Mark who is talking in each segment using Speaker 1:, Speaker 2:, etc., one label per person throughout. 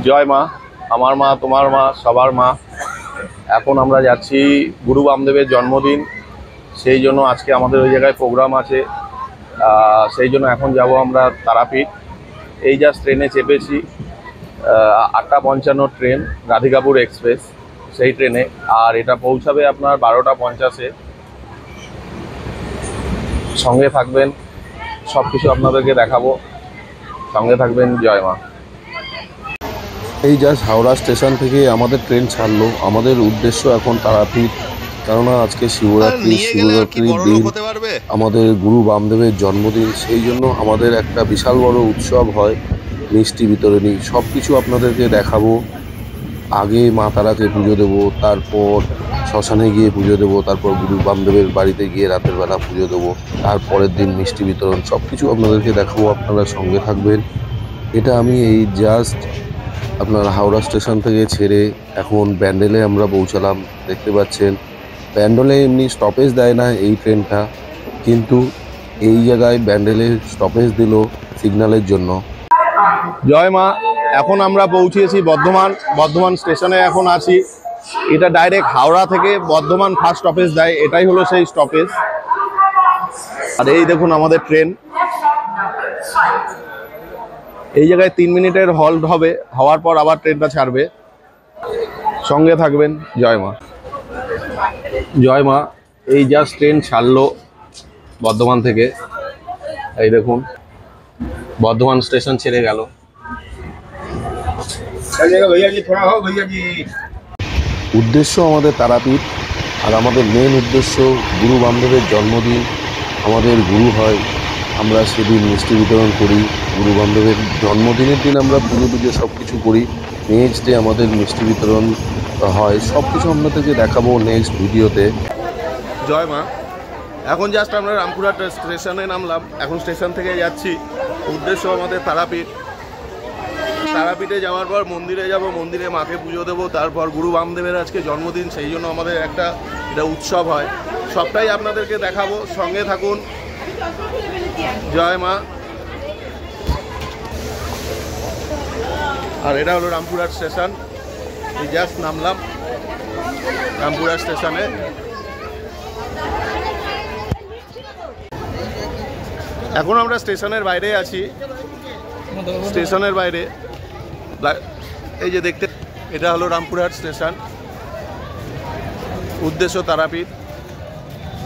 Speaker 1: জয় মা, আমার মা, তোমার মা, সবার মা। এখন আমরা যাচ্ছি গুরু বামদেবের জন্মদিন, সেই জন্য আজকে আমাদের ওই জায়গায় প্রোগ্রাম আছে। সেই জন্য এখন যাব আমরা তারাপীঠ। এই জাস্ট ট্রেনে চেপেছি, 8:55 ট্রেন, রাধিকাপুর এক্সপ্রেস, সেই ট্রেনে। আর এটা পৌঁছাবে আপনার 12:50-এ। সঙ্গে থাকবেন, সব কিছু আপনাদেরকে দেখাবো, সঙ্গে থাকবেন। জয় মা।
Speaker 2: এই জাস্ট হাওড়া স্টেশন থেকে আমাদের ট্রেন ছাড়লো। আমাদের উদ্দেশ্য এখন তারাপীঠ, কেননা আজকে শিবরাত্রির দিন, আমাদের গুরু বামদেবের জন্মদিন। সেই জন্য আমাদের একটা বিশাল বড় উৎসব হয়, মিষ্টি বিতরণী। সব কিছু আপনাদেরকে দেখাবো। আগে মা তারাকে পুজো দেবো, তারপর শ্মশানে গিয়ে পুজো দেবো, তারপর গুরু বামদেবের বাড়িতে গিয়ে রাতের বেলা পুজো দেবো, তারপরের দিন মিষ্টি বিতরণ। সব কিছু আপনাদেরকে দেখাবো, আপনারা সঙ্গে থাকবেন। এটা আমি এই জাস্ট আপনার হাওড়া স্টেশন থেকে ছেড়ে এখন ব্যান্ডেলে আমরা পৌঁছালাম। দেখতে পাচ্ছেন ব্যান্ডেলে এমনি স্টপেজ দেয় না এই ট্রেনটা, কিন্তু এই জায়গায় ব্যান্ডেলে স্টপেজ দিল সিগন্যালের জন্য।
Speaker 1: জয় মা, এখন আমরা পৌঁছেছি বর্ধমান স্টেশনে এখন আছি। এটা ডাইরেক্ট হাওড়া থেকে বর্ধমান ফার্স্ট স্টপেজ দেয়, এটাই হলো সেই স্টপেজ। আর এই দেখুন আমাদের ট্রেন। এই জায়গায় 3 মিনিটের হল্ট হবে, হওয়ার পর আবার ট্রেনটা ছাড়বে। সঙ্গে থাকবেন। জয় মা। জয় মা, এই জাস্ট ট্রেন ছাড়লো বর্ধমান থেকে। এই দেখুন বর্ধমান স্টেশন ছেড়ে গেল।
Speaker 2: উদ্দেশ্য আমাদের তারাপীঠ, আর আমাদের মেন উদ্দেশ্য গুরু বামদেবের জন্মদিন। আমাদের গুরু হয়, আমরা সেদিন মিষ্টি বিতরণ করি। গুরু বামদেবের জন্মদিনের দিন আমরা পুজো সব কিছু করি। নেক্সট ডে আমাদের মিষ্টি বিতরণ হয়। সব কিছু আপনাদেরকে দেখাবো নেক্সট ভিডিওতে।
Speaker 1: জয় মা, এখন জাস্ট আমরা রামপুরহাট স্টেশনে নামলাম। এখন স্টেশন থেকে যাচ্ছি, উদ্দেশ্য আমাদের তারাপীঠ। তারাপীঠে যাওয়ার পর মন্দিরে যাব, মন্দিরে মাকে পুজো দেবো। তারপর গুরু বামদেবের আজকে জন্মদিন, সেই জন্য আমাদের এটা উৎসব হয়। সবটাই আপনাদেরকে দেখাবো, সঙ্গে থাকুন। জয় মা। আর এটা হলো রামপুরহাট স্টেশন। এই জাস্ট নামলাম রামপুরহাট স্টেশনে। এখন আমরা স্টেশনের বাইরে আছি, স্টেশনের বাইরে। এই যে দেখতে, এটা হলো রামপুরহাট স্টেশন, উদ্দেশ্য তারাপীঠ।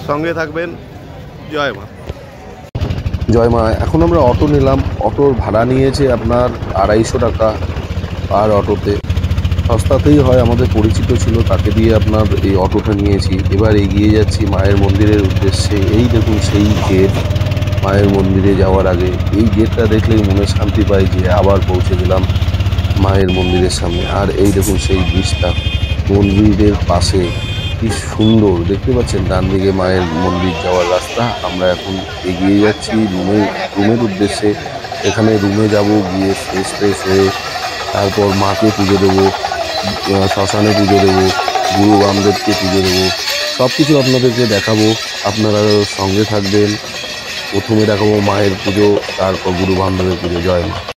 Speaker 1: সঙ্গে থাকবেন। জয় মা।
Speaker 2: জয় মা। এখন আমরা অটো নিলাম। অটোর ভাড়া নিয়েছে আপনার 250 টাকা আর অটোতে। সস্তাতেই হয়, আমাদের পরিচিত ছিল, তাকে দিয়ে আপনার এই অটোটা নিয়েছি। এবার এগিয়ে যাচ্ছি মায়ের মন্দিরের উদ্দেশ্যে। এই দেখুন সেই গেট, মায়ের মন্দিরে যাওয়ার আগে এই গেটটা দেখলেই মনে শান্তি পাই যে আবার পৌঁছে গেলাম মায়ের মন্দিরের সামনে। আর এই দেখুন সেই ব্রিজটা মন্দিরের পাশে, কি সুন্দর দেখতে পাচ্ছেন। ডান দিকে মায়ের মন্দির যাওয়ার রাস্তা। আমরা এখন এগিয়ে যাচ্ছি রুমের উদ্দেশ্যে। এখানে রুমে যাব, গিয়ে ফ্রেশ হয়ে তারপর মাকে পুজো দেবো, শ্মশানে পুজো দেবো, গুরু বামদেবকে পুজো দেবো। সব কিছু আপনাদেরকে দেখাবো, আপনারা সঙ্গে থাকবেন। প্রথমে দেখাবো মায়ের পুজো, তারপর গুরু বামদেবের পুজো। জয় মা।